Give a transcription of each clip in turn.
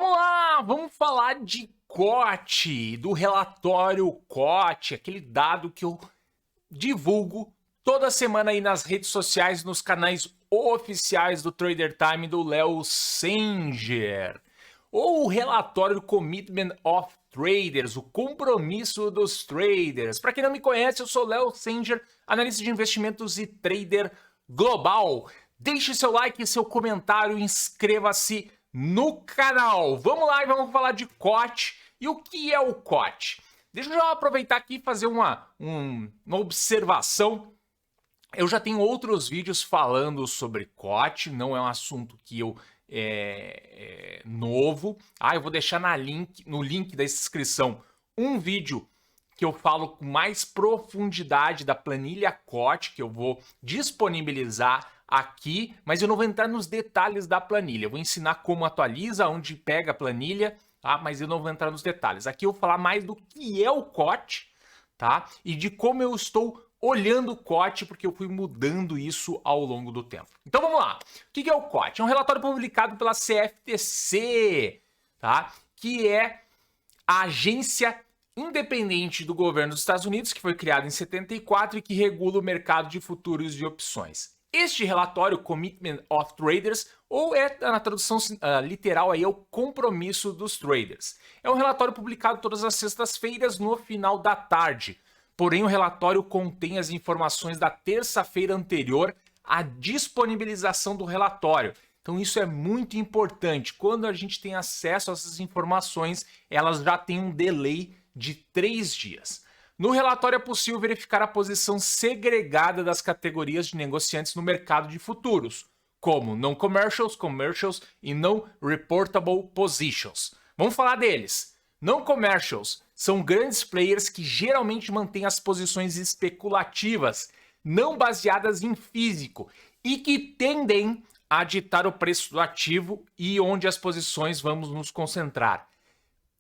Vamos lá, vamos falar de COT, do relatório COT, aquele dado que eu divulgo toda semana aí nas redes sociais, nos canais oficiais do Trader Time do Léo Sanger. Ou o relatório Commitment of Traders, o compromisso dos traders. Para quem não me conhece, eu sou Léo Sanger, analista de investimentos e trader global. Deixe seu like, seu comentário, inscreva-se no canal. Vamos lá e vamos falar de COT. E o que é o COT? Deixa eu já aproveitar aqui e fazer uma observação. Eu já tenho outros vídeos falando sobre COT, não é um assunto que eu novo. Eu vou deixar no link da descrição um vídeo que eu falo com mais profundidade da planilha COT, que eu vou disponibilizar aqui, mas eu não vou entrar nos detalhes da planilha. Eu vou ensinar como atualiza, onde pega a planilha, tá? Mas eu não vou entrar nos detalhes. Aqui eu vou falar mais do que é o COT, tá? E de como eu estou olhando o COT, porque eu fui mudando isso ao longo do tempo. Então vamos lá. O que é o COT? É um relatório publicado pela CFTC, tá? Que é a agência independente do governo dos Estados Unidos, que foi criada em 74 e que regula o mercado de futuros e opções. Este relatório, Commitment of Traders, ou na tradução literal aí, é o compromisso dos traders. É um relatório publicado todas as sextas-feiras no final da tarde. Porém, o relatório contém as informações da terça-feira anterior à disponibilização do relatório. Então isso é muito importante. Quando a gente tem acesso a essas informações, elas já têm um delay de 3 dias. No relatório é possível verificar a posição segregada das categorias de negociantes no mercado de futuros, como non-commercials, commercials e non-reportable positions. Vamos falar deles. Non-commercials são grandes players que geralmente mantêm as posições especulativas, não baseadas em físico, e que tendem a ditar o preço do ativo e onde as posições vamos nos concentrar.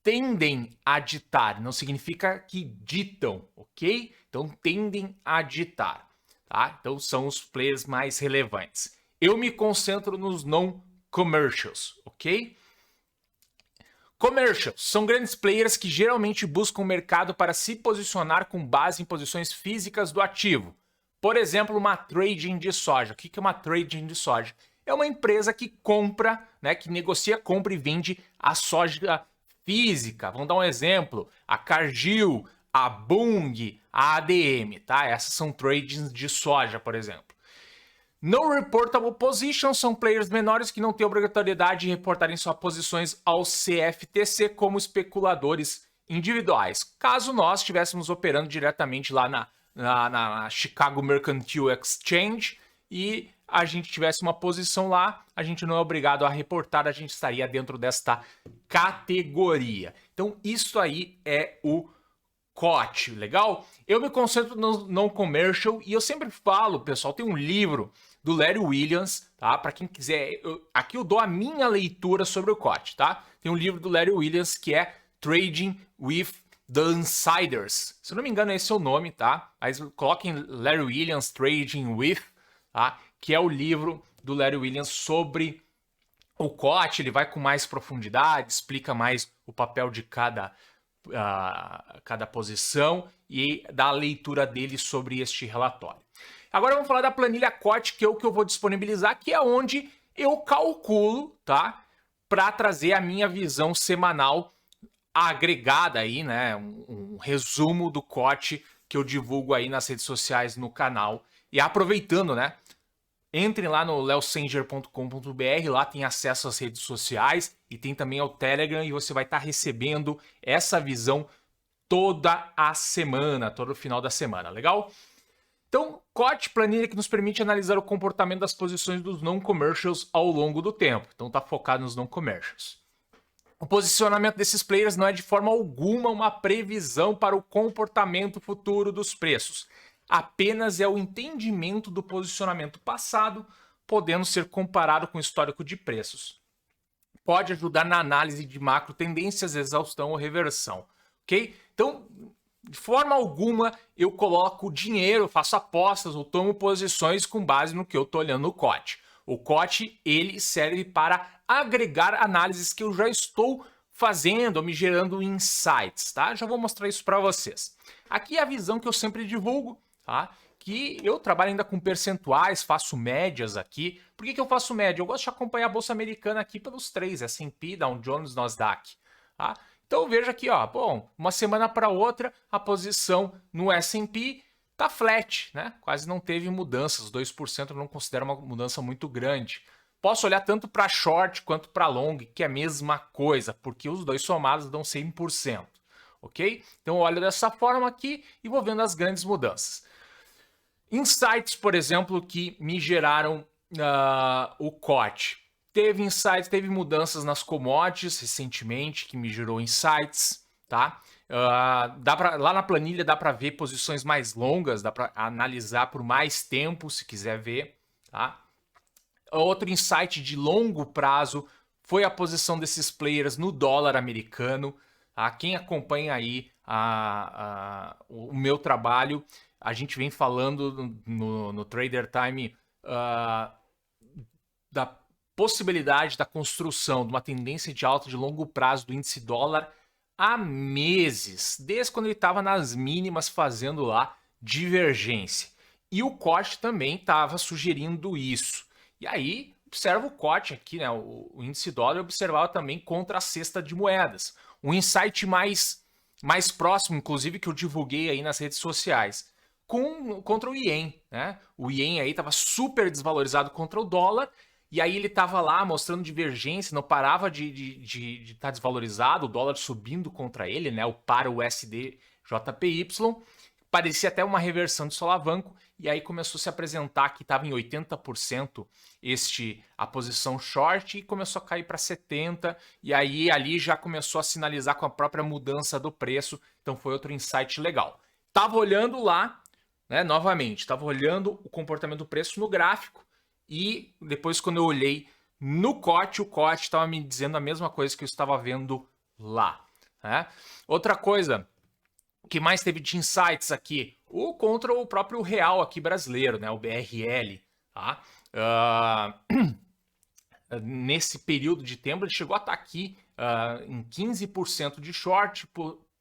Tendem a ditar, não significa que ditam, ok? Então tendem a ditar, tá? Então são os players mais relevantes. Eu me concentro nos non-commercials, ok? Commercials são grandes players que geralmente buscam o mercado para se posicionar com base em posições físicas do ativo. Por exemplo, uma trading de soja. O que é uma trading de soja? É uma empresa que compra, né, que negocia, compra e vende a soja física. Vamos dar um exemplo: a Cargill, a Bunge, a ADM, tá? Essas são tradings de soja, por exemplo. Non-reportable positions são players menores que não têm obrigatoriedade de reportarem suas posições ao CFTC como especuladores individuais. Caso nós estivéssemos operando diretamente lá na Chicago Mercantile Exchange e a gente tivesse uma posição lá, a gente não é obrigado a reportar, a gente estaria dentro desta categoria. Então isso aí é o COT, legal? Eu me concentro no non-commercial e eu sempre falo, pessoal, tem um livro do Larry Williams, tá? Para quem quiser, aqui eu dou a minha leitura sobre o COT, tá? Tem um livro do Larry Williams que é Trading with the Insiders. Se eu não me engano, esse é o nome, tá? Mas coloquem Larry Williams Trading with, tá? Que é o livro do Larry Williams sobre o COT. Ele vai com mais profundidade, explica mais o papel de cada posição e dá a leitura dele sobre este relatório. Agora vamos falar da planilha COT, que é o que eu vou disponibilizar, que é onde eu calculo, tá? Para trazer a minha visão semanal agregada aí, né? Um resumo do COT que eu divulgo aí nas redes sociais, no canal. E aproveitando, né? Entrem lá no leosanger.com.br, lá tem acesso às redes sociais e tem também ao Telegram e você vai estar recebendo essa visão toda a semana, todo final da semana, legal? Então, COT, planilha que nos permite analisar o comportamento das posições dos non-commercials ao longo do tempo. Então tá focado nos non-commercials. O posicionamento desses players não é de forma alguma uma previsão para o comportamento futuro dos preços. Apenas é o entendimento do posicionamento passado, podendo ser comparado com o histórico de preços. Pode ajudar na análise de macro tendências, exaustão ou reversão, ok? Então, de forma alguma, eu coloco dinheiro, faço apostas ou tomo posições com base no que eu estou olhando no COT. O COT, ele serve para agregar análises que eu já estou fazendo, me gerando insights, tá? Já vou mostrar isso para vocês. Aqui é a visão que eu sempre divulgo, tá? Que eu trabalho ainda com percentuais, faço médias aqui. Por que eu faço média? Eu gosto de acompanhar a bolsa americana aqui pelos três, S&P, Dow Jones, Nasdaq, tá? Então veja aqui, ó, bom, uma semana para outra, a posição no S&P tá flat, né? Quase não teve mudanças, 2% eu não considero uma mudança muito grande. Posso olhar tanto para short quanto para long, que é a mesma coisa, porque os dois somados dão 100%, ok? Então eu olho dessa forma aqui e vou vendo as grandes mudanças. Insights, por exemplo, que me geraram o COT. Teve insights, teve mudanças nas commodities recentemente, que me gerou insights, tá? Lá na planilha dá para ver posições mais longas, dá para analisar por mais tempo, se quiser ver, tá? Outro insight de longo prazo foi a posição desses players no dólar americano. Tá? Quem acompanha aí o meu trabalho, a gente vem falando no Trader Time da possibilidade da construção de uma tendência de alta de longo prazo do índice dólar há meses, desde quando ele estava nas mínimas fazendo lá divergência. E o COT também estava sugerindo isso. E aí, observa o COT aqui, né? O índice dólar observava também contra a cesta de moedas. Um insight mais próximo, inclusive, que eu divulguei aí nas redes sociais, contra o Ien, né? O Ien aí estava super desvalorizado contra o dólar, e aí ele estava lá mostrando divergência, não parava de estar desvalorizado, o dólar subindo contra ele, né? O para o USD-JPY, parecia até uma reversão de solavanco, e aí começou a se apresentar que estava em 80% a posição short, e começou a cair para 70%, e aí ali já começou a sinalizar com a própria mudança do preço, então foi outro insight legal. Tava olhando lá, né, novamente, estava olhando o comportamento do preço no gráfico, e depois quando eu olhei no COT, o COT estava me dizendo a mesma coisa que eu estava vendo lá. Né? Outra coisa que mais teve de insights aqui, contra o próprio real aqui brasileiro, né, o BRL, tá? Nesse período de tempo ele chegou a estar aqui em 15% de short,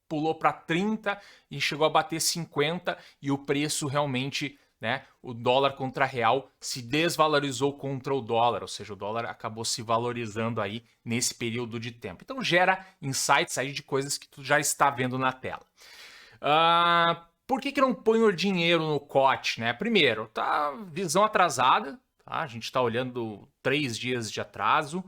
pulou para 30% e chegou a bater 50%, e o preço realmente, né, o dólar contra real se desvalorizou contra o dólar, ou seja, o dólar acabou se valorizando aí nesse período de tempo. Então gera insights aí de coisas que tu já está vendo na tela. Por que não põe o dinheiro no COT, né? Primeiro, tá visão atrasada, tá? A gente está olhando 3 dias de atraso.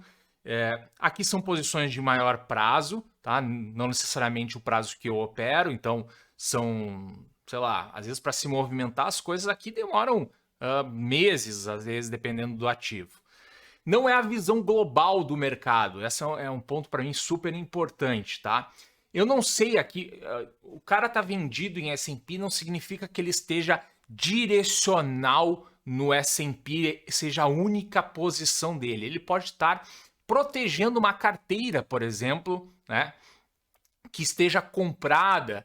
Aqui são posições de maior prazo, tá? Não necessariamente o prazo que eu opero, então são, sei lá, às vezes para se movimentar as coisas aqui demoram meses, às vezes, dependendo do ativo. Não é a visão global do mercado, esse é um ponto para mim super importante, tá? Eu não sei aqui, o cara tá vendido em S&P, não significa que ele esteja direcional no S&P, seja a única posição dele. Ele pode estar protegendo uma carteira, por exemplo, né, que esteja comprada,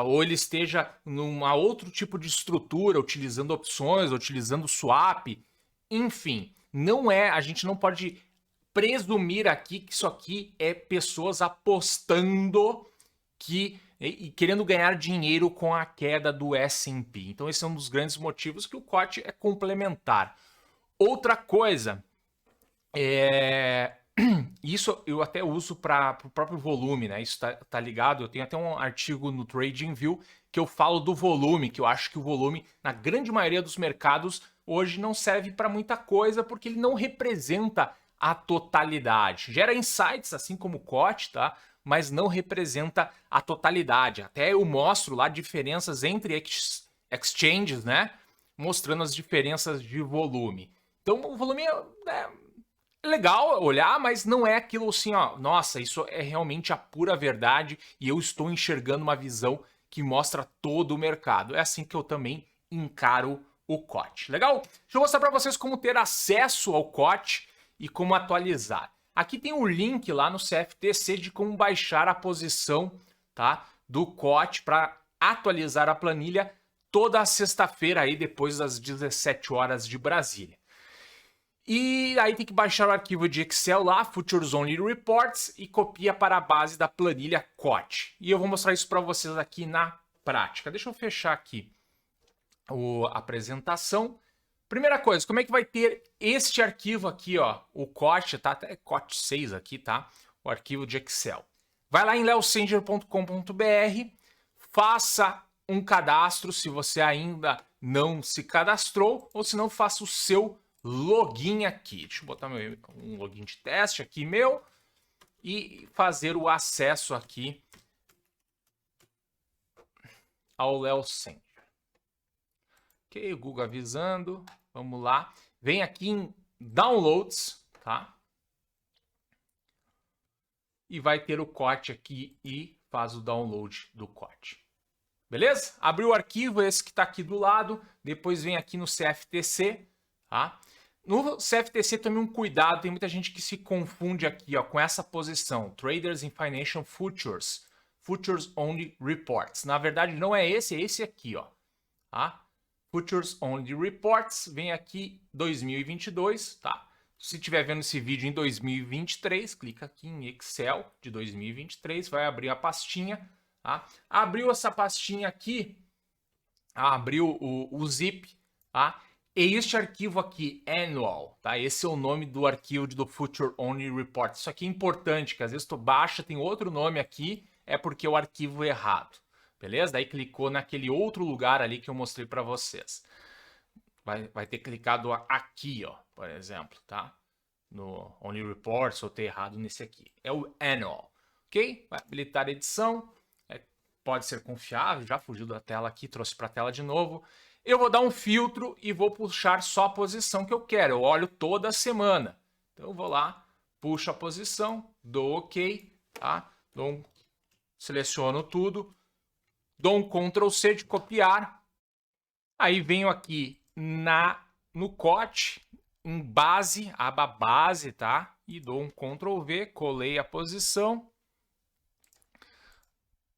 ou ele esteja num outro tipo de estrutura, utilizando opções, utilizando swap, enfim, a gente não pode presumir aqui que isso aqui é pessoas apostando e querendo ganhar dinheiro com a queda do S&P. Então esse é um dos grandes motivos que o COT é complementar. Outra coisa, isso eu até uso para o próprio volume, né? Isso tá ligado. Eu tenho até um artigo no TradingView que eu falo do volume, que eu acho que o volume, na grande maioria dos mercados, hoje não serve para muita coisa, porque ele não representa a totalidade. Gera insights, assim como o COT, tá? Mas não representa a totalidade. Até eu mostro lá diferenças entre exchanges, né? Mostrando as diferenças de volume. Então o volume é legal olhar, mas não é aquilo assim, ó, nossa, isso é realmente a pura verdade e eu estou enxergando uma visão que mostra todo o mercado. É assim que eu também encaro o COT. Legal? Deixa eu mostrar para vocês como ter acesso ao COT e como atualizar. Aqui tem um link lá no CFTC de como baixar a posição, tá, do COT para atualizar a planilha toda sexta-feira aí depois das 17 horas de Brasília. E aí tem que baixar o arquivo de Excel lá, Futures Only Reports, e copia para a base da planilha COT. E eu vou mostrar isso para vocês aqui na prática. Deixa eu fechar aqui a apresentação. Primeira coisa, como é que vai ter este arquivo aqui, ó, o COT, tá? Até COT 6 aqui, tá? O arquivo de Excel. Vai lá em leosanger.com.br, faça um cadastro se você ainda não se cadastrou, ou se não, faça o seu login aqui. Deixa eu botar um login de teste aqui meu e fazer o acesso aqui ao Leosanger. Ok, o Google avisando. Vamos lá. Vem aqui em Downloads, tá? E vai ter o COT aqui e faz o download do COT. Beleza? Abriu o arquivo, esse que está aqui do lado. Depois vem aqui no CFTC, tá? No CFTC tome um cuidado, tem muita gente que se confunde aqui, ó, com essa posição, Traders in Financial Futures, Futures Only Reports. Na verdade não é esse, é esse aqui, ó, tá? Futures Only Reports, vem aqui 2022, tá? Se estiver vendo esse vídeo em 2023, clica aqui em Excel de 2023, vai abrir a pastinha, tá? Abriu essa pastinha aqui, abriu o zip, tá? E este arquivo aqui, Annual, tá? Esse é o nome do arquivo do Future Only Report. Isso aqui é importante, que às vezes tu baixa, tem outro nome aqui, é porque é o arquivo errado, beleza? Daí clicou naquele outro lugar ali que eu mostrei para vocês. Vai ter clicado aqui, ó, por exemplo, tá? No Only Reports, ou ter errado nesse aqui. É o Annual, ok? Vai habilitar a edição, pode ser confiável, já fugiu da tela aqui, trouxe para a tela de novo. Eu vou dar um filtro e vou puxar só a posição que eu quero. Eu olho toda semana. Então eu vou lá, puxo a posição, dou OK, tá? Seleciono tudo, dou um Ctrl C de copiar. Aí venho aqui no COT, em base, aba base, tá? E dou um Ctrl V, colei a posição.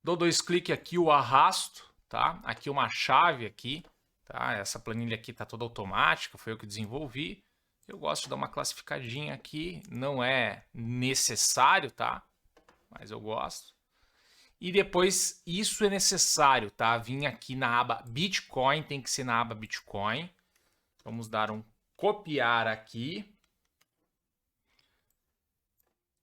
Dou 2 cliques aqui, o arrasto, tá? Aqui uma chave aqui. Tá? Essa planilha aqui está toda automática, foi eu que desenvolvi. Eu gosto de dar uma classificadinha aqui, não é necessário, tá? Mas eu gosto. E depois, isso é necessário, tá? Vim aqui na aba Bitcoin, tem que ser na aba Bitcoin. Vamos dar um copiar aqui.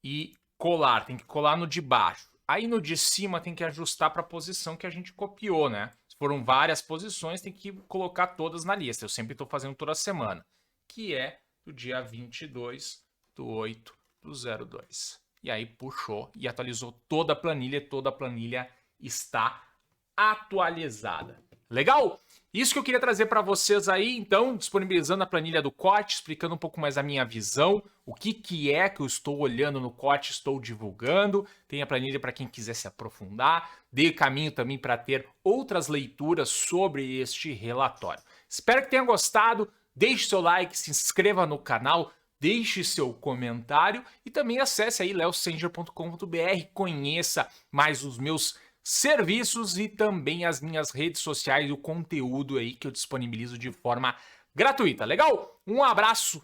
E colar, tem que colar no de baixo. Aí no de cima tem que ajustar para a posição que a gente copiou, né? Foram várias posições, tem que colocar todas na lista. Eu sempre estou fazendo toda semana, que é do dia 22/8/02. E aí puxou e atualizou toda a planilha está atualizada. Legal? Isso que eu queria trazer para vocês aí, então, disponibilizando a planilha do COT, explicando um pouco mais a minha visão, o que é que eu estou olhando no COT, estou divulgando, tem a planilha para quem quiser se aprofundar, dei caminho também para ter outras leituras sobre este relatório. Espero que tenha gostado, deixe seu like, se inscreva no canal, deixe seu comentário e também acesse aí leosanger.com.br, conheça mais os meus serviços e também as minhas redes sociais e o conteúdo aí que eu disponibilizo de forma gratuita. Legal? Um abraço